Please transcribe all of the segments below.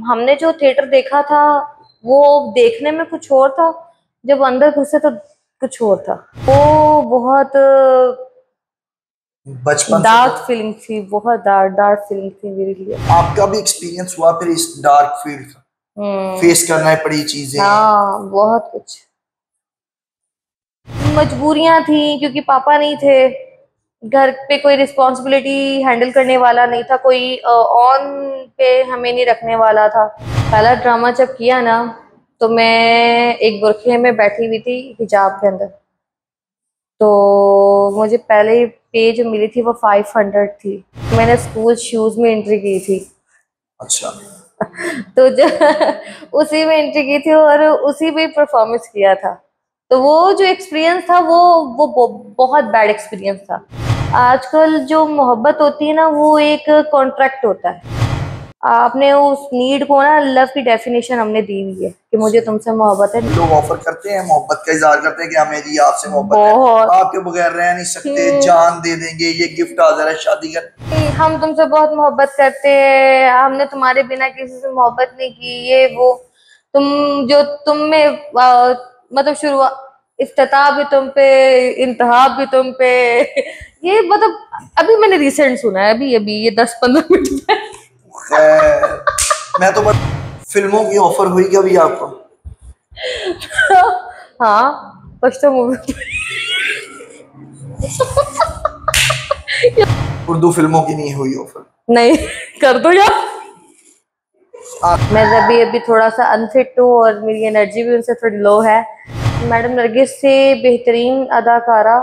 हमने जो थिएटर देखा था वो देखने में कुछ और था, जब अंदर घुसे तो कुछ और था। वो बहुत बचपन से डार्क फिल्म थी, बहुत डार्क फिल्म थी मेरे लिए। आपका भी एक्सपीरियंस हुआ फिर इस डार्क फील्ड फेस करना पड़ी चीजें? हाँ, बहुत कुछ मजबूरियां थी क्योंकि पापा नहीं थे घर पे, कोई रिस्पॉन्सिबिलिटी हैंडल करने वाला नहीं था, कोई ऑन पे हमें नहीं रखने वाला था। पहला ड्रामा जब किया ना तो मैं एक बुरखे में बैठी हुई थी हिजाब के अंदर, तो मुझे पहले पे जो मिली थी वो 500 थी। मैंने स्कूल शूज में एंट्री की थी। अच्छा। तो उसी में एंट्री की थी और उसी में परफॉर्मेंस किया था। तो वो जो एक्सपीरियंस था वो बहुत बैड एक्सपीरियंस था। आजकल जो मोहब्बत होती है ना वो एक कॉन्ट्रैक्ट होता है। आपने उस नीड को ना, लव की डेफिनेशन हमने दी हुई है कि मुझे तुमसे मोहब्बत है। लोग ऑफर करते हैं, मोहब्बत का इजहार करते हैं कि हमें जी आपसे मोहब्बत है, बहुत। आपके बगैर रह नहीं सकते, जान दे देंगे, ये गिफ्ट हाजिर है शादी कर। हम तुमसे बहुत मोहब्बत करते हैं, हमने तुम्हारे बिना किसी से मोहब्बत नहीं की, ये वो। तुम जो तुम में मतलब शुरुआत, इफ्तिताह भी तुम पे, इंतहा भी तुम पे। ये मतलब अभी मैंने रिसेंट सुना है, अभी अभी ये 10-15 मिनट में। खैर, मैं तो बस फिल्मों की ऑफर हुई कभी आपको? हाँ, पश्तो मूवी। उर्दू फिल्मों की नहीं हुई ऑफर? नहीं, कर दो यार। मैं अभी अभी थोड़ा सा अनफिट हूँ और मेरी एनर्जी भी उनसे थोड़ी लो है। मैडम नरगिस से बेहतरीन अदाकारा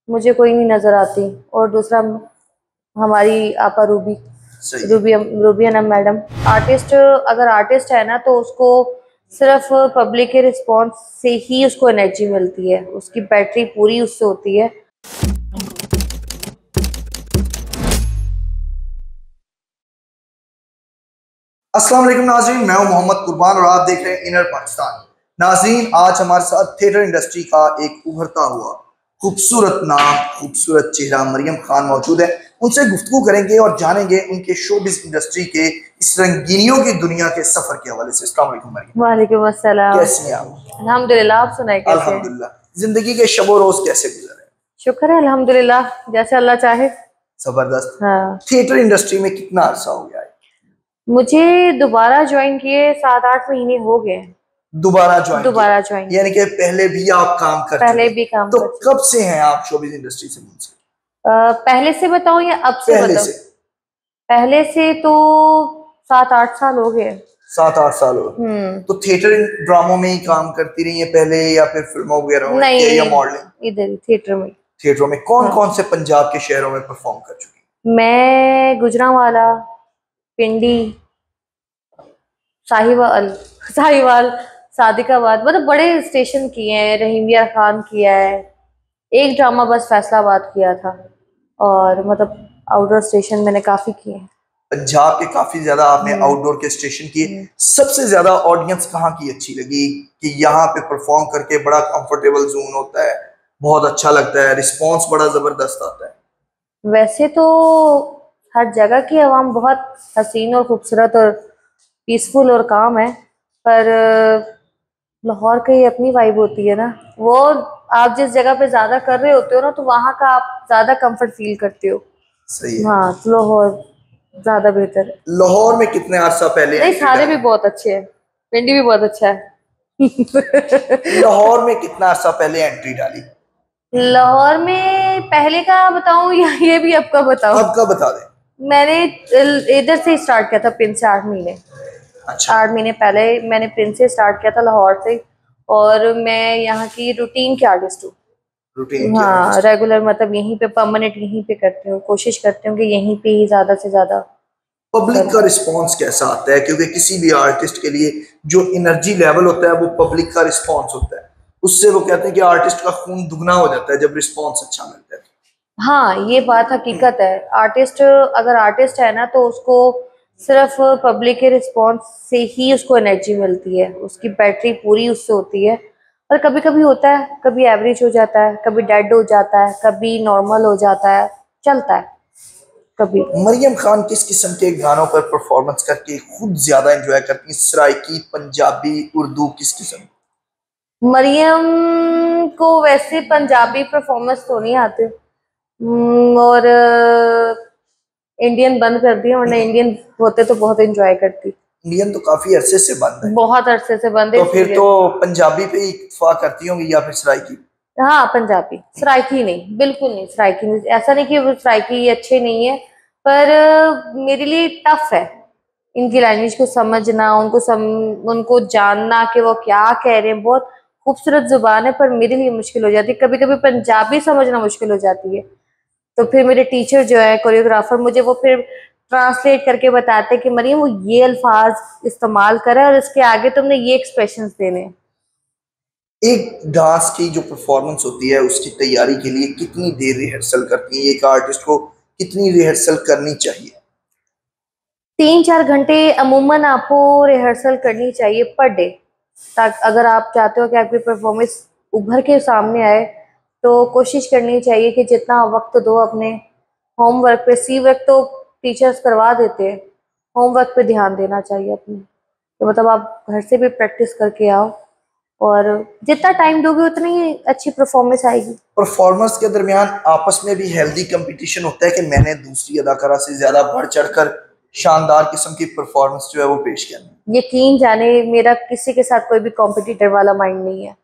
मुझे कोई नहीं नजर आती। और दूसरा हमारी आपा Ruby, Ruby Anam madam. Artist अगर आर्टिस्ट है ना तो उसको सिर्फ पब्लिक के रिस्पॉन्स से ही उसको एनर्जी मिलती है, उसकी बैटरी पूरी उससे होती है। अस्सलाम वालेकुम नाज़रीन, मैं हूं मोहम्मद कुर्बान और आप देख रहे हैं इनर पाकिस्तान। नाज़रीन, आज हमारे साथ थिएटर इंडस्ट्री का एक उभरता हुआ खूबसूरत नाम, खूबसूरत चेहरा मरियम खान मौजूद है। उनसे गुफ्तगू करेंगे और जानेंगे उनके शोबिज़ इंडस्ट्री के इस रंगीनियों की दुनिया के सफर के हवाले से। अस्सलाम वालेकुम मरियम। वालेकुम अस्सलाम। कैसी हैं आप? अल्हम्दुलिल्लाह, आप सुनाए कैसे हैं? अल्हम्दुलिल्लाह। जिंदगी के शबो रोज कैसे गुजर रहे हैं? शुक्र है अल्हम्दुलिल्लाह, जैसे अल्लाह चाहे। जबरदस्त। हाँ, थिएटर इंडस्ट्री में कितना अरसा हो गया है? मुझे दोबारा ज्वाइन किए 7-8 महीने हो गए। दोबारा ज्वाइन दोबारा किया ज्वाइन, यानी कि पहले भी आप काम कर पहले चुके? भी काम तो कर चुकी। कब से हैं आप शोबिज़ इंडस्ट्री से मुंसलिक? पहले से बताऊं या अब से पहले बताऊं? से। पहले से तो 7-8 साल हो गए। 7-8 साल हो गए। तो थिएटर ड्रामों में ही काम करती रही है पहले या फिर फिल्मों वगैरह में नहीं, या मॉडलिंग? इधर ही थिएटर में। थिएटरों में कौन हाँ, कौन से पंजाब के शहरों में परफॉर्म कर चुकी? मैं गुजरांवाला, पिंडी, साहिवाल, साहिवाल, सादिकाबाद, मतलब बड़े स्टेशन किए हैं। रहीमिया खान किया है, एक ड्रामा बस फैसलाबाद किया था, और मतलब आउटडोर स्टेशन मैंने काफी किए हैं। पंजाब के काफी ज्यादा आपने आउटडोर के स्टेशन किए। सबसे ज्यादा ऑडियंस कहाँ की अच्छी लगी कि यहाँ पे परफॉर्म करके बड़ा कंफर्टेबल जोन होता है, बहुत अच्छा लगता है, रिस्पांस बड़ा जबरदस्त आता है? वैसे तो हर जगह की आवाम बहुत हसीन और खूबसूरत और पीसफुल और काम है, पर लाहौर की अपनी वाइब होती है ना। वो आप जिस जगह पे ज्यादा कर रहे होते हो ना तो वहाँ का आप ज्यादा कंफर्ट फील करते हो। सही है। हाँ, तो लाहौर ज्यादा बेहतर है। लाहौर में कितने अरसा पहले नहीं, एंट्री सारे भी डाली? बहुत अच्छे हैं, पिंडी भी बहुत अच्छा है। लाहौर में कितना अरसा पहले एंट्री डाली? लाहौर में पहले का बताऊं या ये भी आपका बताऊं? अब का बता दें। मैंने इधर से स्टार्ट किया था, प्रिंस से 8 महीने। अच्छा। 8 महीने पहले मैंने प्रिंस से स्टार्ट किया था, लाहौर से। और मैं यहाँ की रूटीन की आर्टिस्ट हूँ। रूटीन की हाँ, आर्टिस्ट। रेगुलर मतलब यहीं पे परमानेंट यहीं पे करती हूँ, कोशिश करती हूँ कि यहीं पे ही ज्यादा से ज्यादा पब्लिक का करूँ। रिस्पांस कैसा आता है? क्योंकि किसी भी आर्टिस्ट के लिए जो एनर्जी लेवल होता है वो पब्लिक का रिस्पांस होता है, उससे वो कहते हैं कि आर्टिस्ट का खून दुगना हो जाता है जब रिस्पांस अच्छा मिलता है। हाँ, ये बात हकीकत है। आर्टिस्ट अगर आर्टिस्ट है ना तो उसको सिर्फ पब्लिक के रिस्पॉन्स से ही उसको एनर्जी मिलती है, उसकी बैटरी पूरी उससे होती है। पर कभी कभी होता है, कभी एवरेज हो जाता है, कभी डेड हो जाता है, कभी नॉर्मल हो जाता है, चलता है। कभी। मरियम खान किस किस्म के गानों पर परफॉर्मेंस करके खुद ज्यादा एंजॉय करती हैं? सराइकी, पंजाबी, उर्दू, किस किस्म? मरियम को वैसे पंजाबी परफॉर्मेंस तो नहीं आती, और इंडियन बंद कर दिया, वरना इंडियन होते तो बहुत एंजॉय करती। इंडियन तो काफी अरसे से बंद है। बहुत अरसे से बंद है, तो फिर इसलिए। तो पंजाबी पे ही इत्तेफाक करती होंगी या फिर सराइकी? हाँ, पंजाबी। सराइकी नहीं, बिल्कुल नहीं, सराइकी नहीं। ऐसा नहीं कि वो सराइकी अच्छे नहीं है, पर मेरे लिए टफ है इनकी लैंग्वेज को समझना, उनको जानना कि वो क्या कह रहे हैं। बहुत खूबसूरत जुबान है, पर मेरे लिए मुश्किल हो जाती है। कभी कभी पंजाबी समझना मुश्किल हो जाती है, तो फिर मेरे टीचर जो है, कोरियोग्राफर, मुझे वो फिर ट्रांसलेट करके बताते हैं कि मरियम वो ये अल्फाज इस्तेमाल करा और इसके आगे तुमने ये एक्सप्रेशंस देने हैं। एक डांस की जो परफॉर्मेंस होती है उसकी तैयारी के लिए कितनी देर रिहर्सल करती है? एक आर्टिस्ट को कितनी रिहर्सल करनी चाहिए? 3-4 घंटे अमूमन आपको रिहर्सल करनी चाहिए पर डे, ताकि अगर आप चाहते हो कि आपकी परफॉर्मेंस उभर के सामने आए, तो कोशिश करनी चाहिए कि जितना वक्त दो अपने होमवर्क पे। सी वर्क तो टीचर्स करवा देते हैं, होमवर्क पे ध्यान देना चाहिए अपने। तो मतलब आप घर से भी प्रैक्टिस करके आओ, और जितना टाइम दोगे उतनी ही अच्छी परफॉर्मेंस आएगी। परफॉर्मर्स के दरमियान आपस में भी हेल्दी कंपटीशन होता है कि मैंने दूसरी अदाकारा से ज्यादा बढ़ चढ़कर शानदार किस्म की परफॉर्मेंस जो है वो पेश करनी? यकीन जाने, मेरा किसी के साथ कोई भी कॉम्पिटिटर वाला माइंड नहीं है,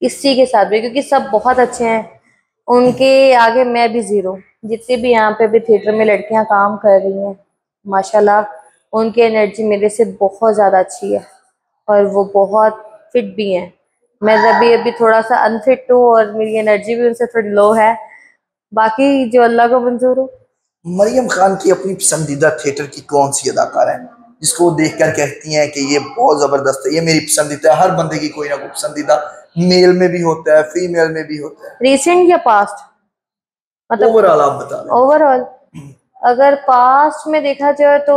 किसी के साथ भी, क्योंकि सब बहुत अच्छे हैं। उनके आगे मैं भी जीरो। जितने भी यहाँ पे भी थिएटर में लड़कियां काम कर रही हैं, माशाल्लाह उनकी एनर्जी मेरे से बहुत ज़्यादा अच्छी है, और वो बहुत फिट भी हैं। मैं अभी अभी थोड़ा सा अनफिट हूँ, और मेरी एनर्जी भी उनसे थोड़ी लो है। बाकी जो अल्लाह को मंजूर हो। मरियम खान की अपनी पसंदीदा थिएटर की कौन सी अदाकारा है जिसको वो देखकर कहती हैं कि ये बहुत जबरदस्त है, ये मेरी पसंदीदा है? हर बंदे की कोई ना कोई पसंदीदा मेल में भी होता है, फीमेल में भी होता है। रिसेंट या पास्ट? मतलब ओवरऑल आप बता दें। ओवरऑल अगर पास्ट में देखा जाए तो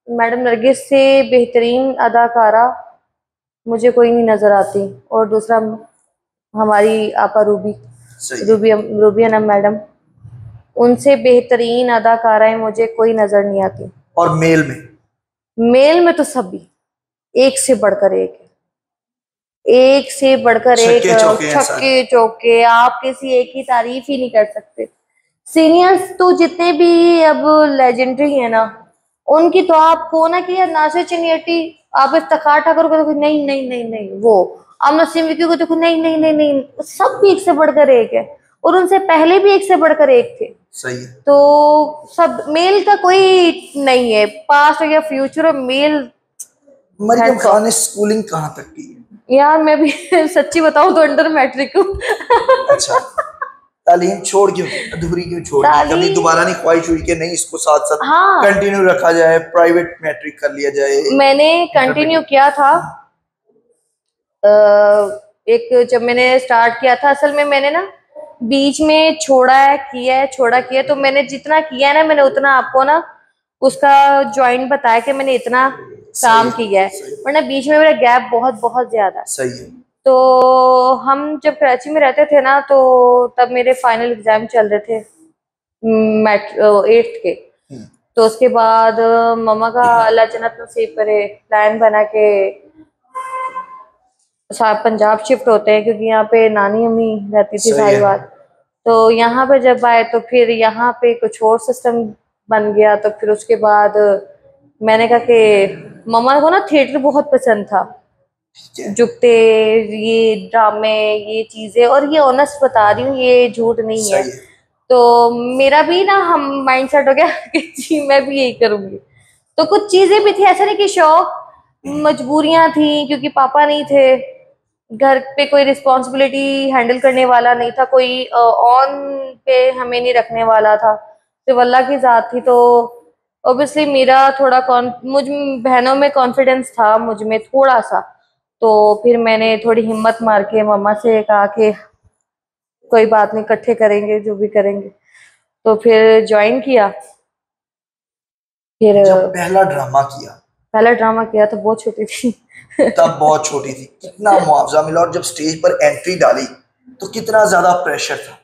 मैडम नरगिस से बेहतरीन अदाकारा मुझे कोई नहीं नजर आती। और दूसरा हमारी आपा रूबी, सही। रूबी अनम मैडम, उनसे बेहतरीन अदाकाराएं मुझे कोई नजर नहीं आती। और मेल में? मेल में तो सभी एक से बढ़कर एक है, एक से बढ़कर एक। छक्के चौके हैं सारे। छक्के चौके, आप किसी एक की तारीफ ही नहीं कर सकते। सीनियर्स तो जितने भी अब लेजेंडरी है ना, उनकी तो आपको ना कि यार नासिर चनियटी, आप इफ्तिखार ठाकुर को देखो, नहीं नहीं नहीं नहीं, वो आमना सिद्दीकी को देखो, नहीं नहीं नहीं नहीं, सब भी एक से बढ़कर एक है, और उनसे पहले भी एक से बढ़कर एक थे। सही है। तो सब मेल का कोई नहीं है, पास्ट या फ्यूचर, मेल। मरियम खान ने स्कूलिंग कहाँ तक की है? यार मैं भी सच्ची बताऊं तो अंडर मैट्रिक हूँ। अच्छा, तालीम छोड़ क्यों दी? अधूरी क्यों छोड़ दी? कभी तालीम, दोबारा नहीं ख्वाहिश हुई कि नहीं इसको साथ साथ हाँ, कंटिन्यू रखा जाए, प्राइवेट मैट्रिक कर लिया जाए? मैंने कंटिन्यू किया था। एक जब मैंने स्टार्ट किया था, असल में मैंने ना बीच में छोड़ा है, किया है, छोड़ा किया, तो मैंने जितना किया है ना, मैंने उतना आपको ना उसका जॉइंट बताया कि मैंने इतना काम किया है, वरना बीच में मेरा गैप बहुत बहुत ज्यादा है। सही है। तो हम जब कराची में रहते थे ना, तो तब मेरे फाइनल एग्जाम चल रहे थे एट्थ के। तो उसके बाद मम्मा का अल्लाह जन्नत नसीब करे, प्लान बना के पंजाब शिफ्ट होते हैं, क्योंकि यहाँ पे नानी अम्मी रहती थी सारी बात। तो यहाँ पे जब आए तो फिर यहाँ पे कुछ और सिस्टम बन गया। तो फिर उसके बाद मैंने कहा कि मम्मा को ना थिएटर बहुत पसंद था, जुगते, ये ड्रामे, ये चीजें, और ये ऑनेस्ट बता रही हूँ, ये झूठ नहीं है। तो मेरा भी ना हम माइंड सेट हो गया कि जी मैं भी यही करूंगी। तो कुछ चीजें भी थी, ऐसा नहीं कि शौक, मजबूरियां थी, क्योंकि पापा नहीं थे घर पे, कोई रिस्पॉन्सिबिलिटी हैंडल करने वाला नहीं था, कोई ऑन पे हमें नहीं रखने वाला था, सिर्फ अल्लाह की जात थी। तो ऑब्वियसली मेरा थोड़ा मुझ बहनों में कॉन्फिडेंस था, मुझ में थोड़ा सा। तो फिर मैंने थोड़ी हिम्मत मार के मम्मा से कहा कि कोई बात नहीं, इकट्ठे करेंगे जो भी करेंगे। तो फिर ज्वाइन किया। फिर जब पहला ड्रामा किया तो बहुत छोटी थी। तब बहुत छोटी थी, कितना मुआवजा मिला? और जब स्टेज पर एंट्री डाली तो कितना ज्यादा प्रेशर था?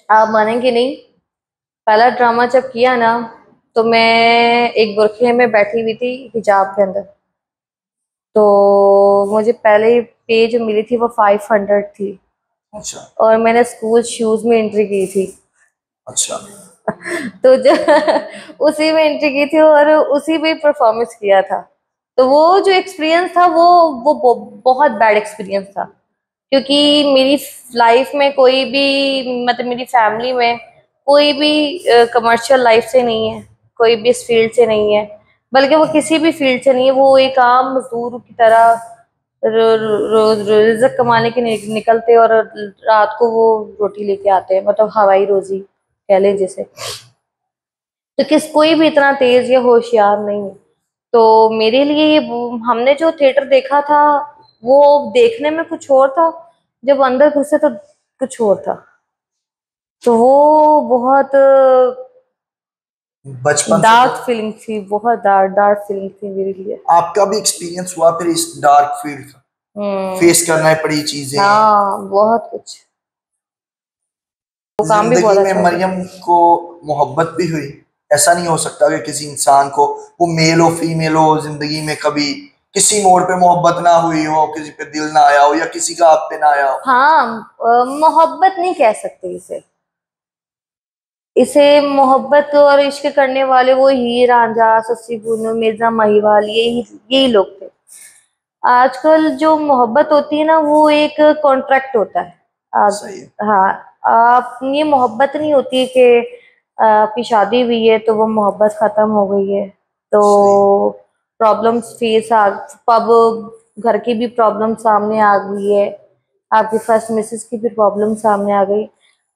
आप मानेंगे नहीं, पहला ड्रामा जब किया ना, तो मैं एक बुरखे में बैठी हुई थी हिजाब के अंदर। तो मुझे पहले पे जो मिली थी वो 500 थी। अच्छा। और मैंने स्कूल शूज में एंट्री की थी। अच्छा। तो उसी में एंट्री की थी और उसी में परफॉर्मेंस किया था। तो वो जो एक्सपीरियंस था वो बहुत बैड एक्सपीरियंस था, क्योंकि मेरी लाइफ में कोई भी, मतलब मेरी फैमिली में कोई भी कमर्शियल लाइफ से नहीं है, कोई भी इस फील्ड से नहीं है, बल्कि वो किसी भी फील्ड से नहीं है। वो एक आम मजदूर की तरह रोज रिज़्क़ कमाने के निकलते और रात को वो रोटी लेके आते हैं, मतलब हवाई रोजी कह लें जिसे। तो कोई भी इतना तेज या होशियार नहीं है। तो मेरे लिए ये हमने जो थिएटर देखा था वो देखने में कुछ और था, जब अंदर घुसे तो कुछ और था। तो वो बहुत बचपन से डार्क फीलिंग थी, बहुत डार्क डार्क फीलिंग थी मेरे लिए। आपका भी एक्सपीरियंस हुआ फिर इस डार्क फील्ड का, फेस करना पड़ी चीजें? हाँ, बहुत कुछ। वो काम भी बहुत जिंदगी में अच्छा था। मरियम को मोहब्बत भी हुई? ऐसा नहीं हो सकता कि किसी इंसान को, वो मेल हो फीमेल हो, जिंदगी में कभी किसी मोड़ पे मोहब्बत ना हुई हो, किसी पे दिल ना आया हो, या किसी का आप पे ना आया हो? हाँ, मोहब्बत नहीं कह सकते इसे। इसे मोहब्बत और इश्क करने वाले वो हीर रांझा, सस्सी पुन्नू, मिर्जा महिवाल, यही यही लोग थे। आजकल जो मोहब्बत होती है ना, वो एक कॉन्ट्रैक्ट होता है। सही है। हाँ, आप ये मोहब्बत नहीं होती कि आपकी शादी हुई है तो वो मोहब्बत खत्म हो गई है। तो सही। प्रॉब्लम्स फेस अब घर की भी प्रॉब्लम सामने आ गई है, आपकी फर्स्ट मिसेस की भी प्रॉब्लम सामने आ गई।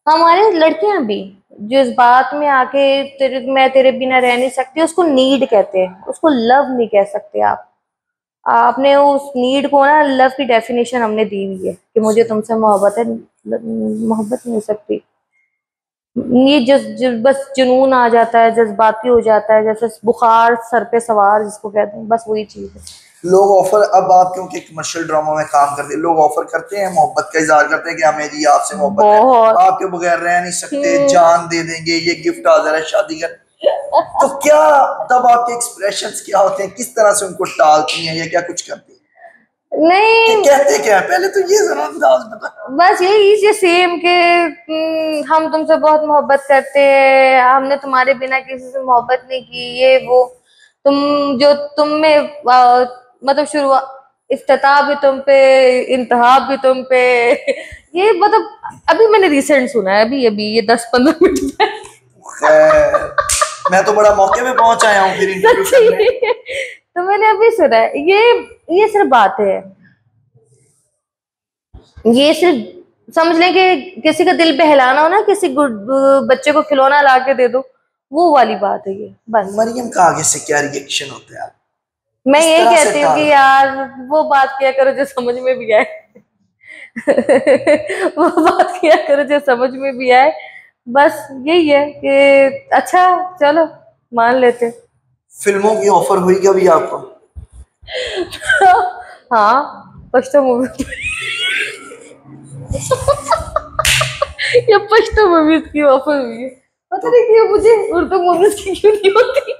हमारे लड़कियां भी जो इस बात में आके मैं तेरे बिना रह नहीं सकती, उसको नीड कहते हैं, उसको लव नहीं कह सकते आप। आपने उस नीड को ना, लव की डेफिनेशन हमने दी हुई है कि मुझे सही। तुमसे मोहब्बत है, मोहब्बत नहीं हो सकती। ये बस जुनून आ जाता है, जज्बाती हो जाता है, जैसे बुखार सर पे सवार जिसको कहते हैं, बस वही चीज है। लोग ऑफर, अब आप क्योंकि कमर्शियल ड्रामा में काम करते हैं, लोग ऑफर करते हैं, मोहब्बत का इजहार करते हैं कि हमें जी आपसे मोहब्बत है, बहुत। आपके बगैर रह नहीं सकते, हम्म। जान दे देंगे, ये गिफ्ट हाजिर है शादी कर। तो क्या तब आपके एक्सप्रेशंस क्या होते हैं, किस तरह से उनको टालती हैं या क्या कुछ करती हैं? क्या नहीं, कहते क्या है, पहले तो ये जरा अंदाज बता। बस यही चीज सेम के हम तुमसे बहुत मोहब्बत करते हैं, हमने तुम्हारे बिना किसी से मोहब्बत नहीं की, ये वो। तुम जो तुम में मतलब शुरुआत, इफ्तिताह भी तुम पे, इंतहा भी तुम पे। ये मतलब अभी मैंने रिसेंट सुना है, अभी अभी ये 10-15 मिनट में। खैर, मैं तो बड़ा मौके पे पहुंच आया हूँ फिर इंटरव्यू करने। सच्ची, तो मैंने अभी सुना है ये सिर्फ बात है। ये सिर्फ समझ लें कि किसी का दिल बहलाना हो ना, किसी बच्चे को खिलौना ला के दे दो, वो वाली बात है ये, बस। मरियम का आगे से क्या रिएक्शन होता है आप मैं किस ये तरह से कहती हूँ कि टाल? यार वो बात किया करो जो समझ में भी आए। वो बात किया करो जो समझ में भी आए। बस यही है कि अच्छा, चलो मान लेते। फिल्मों की ऑफर हुई कभी आपको? हाँ, पश्तो मूवी। ये पश्तो मूवीज की ऑफर हुई है। पता तो नहीं क्यों मुझे उर्दू मूवीज की क्यों नहीं होती।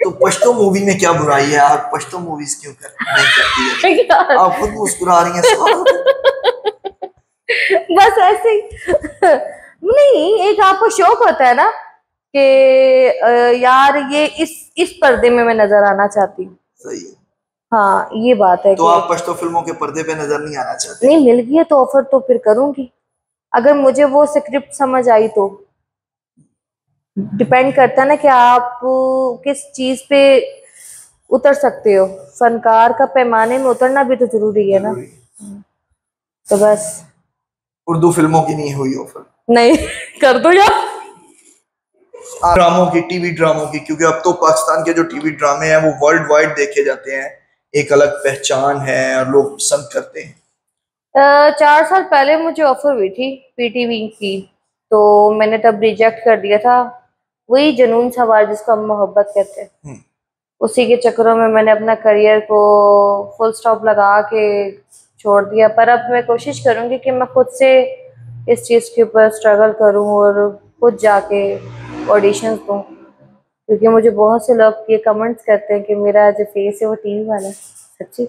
तो पश्तो मूवी में क्या बुराई है, आप पश्तो मूवीज क्यों नहीं करती है? यार, आप खुद मुस्कुरा रही हैं सवाल पे। बस ऐसे ही। नहीं, एक आपको शौक होता है ना कि यार ये इस पर्दे में मैं नजर आना चाहती हूँ। सही है। हाँ, ये बात है तो कि आप पश्तो फिल्मों के पर्दे पे नजर नहीं आना चाहते? नहीं, मिल गई है तो ऑफर तो फिर करूंगी, अगर मुझे वो स्क्रिप्ट समझ आई तो। डिपेंड करता है ना कि आप किस चीज पे उतर सकते हो। फनकार का पैमाने में उतरना भी तो जरूरी है ना। जरूरी। तो बस। उर्दू फिल्मों की नहीं हुई ऑफर? नहीं। कर दो यार। ड्रामों की, टीवी ड्रामों की, क्योंकि अब तो पाकिस्तान के जो टीवी ड्रामे हैं वो वर्ल्ड वाइड देखे जाते हैं, एक अलग पहचान है और लोग पसंद करते हैं। 4 साल पहले मुझे ऑफर हुई थी पीटीवी की, तो मैंने तब रिजेक्ट कर दिया था। वही जुनून सवार जिसको हम मोहब्बत कहते हैं, हम्म। उसी के चक्करों में मैंने अपना करियर को फुल स्टॉप लगा के छोड़ दिया। पर अब मैं कोशिश करूंगी कि मैं खुद से इस चीज़ के ऊपर स्ट्रगल करूं और खुद जाके ऑडिशंस दूँ, क्योंकि मुझे बहुत से लोग ये कमेंट्स करते हैं कि मेरा जो फेस है वो टीवी वाला है। सच्ची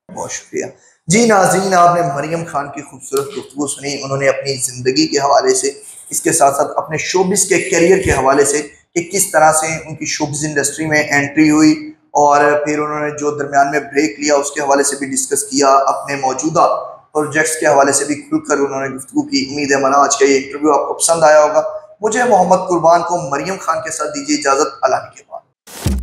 बहुत शुक्रिया जी। नाज़रीन, आपने मरियम खान की खूबसूरत गुफ्तगू सुनी। उन्होंने अपनी ज़िंदगी के हवाले से, इसके साथ साथ अपने शोबिस के करियर के हवाले से कि किस तरह से उनकी शोबिस इंडस्ट्री में एंट्री हुई और फिर उन्होंने जो दरमियान में ब्रेक लिया उसके हवाले से भी डिस्कस किया। अपने मौजूदा प्रोजेक्ट्स के हवाले से भी खुलकर उन्होंने गुफ्तगू की। उम्मीद है मना आज का ये इंटरव्यू आपको पसंद आया होगा। मुझे मोहम्मद कुर्बान को मरियम खान के साथ दीजिए इजाज़त। अल्लाह के बाद।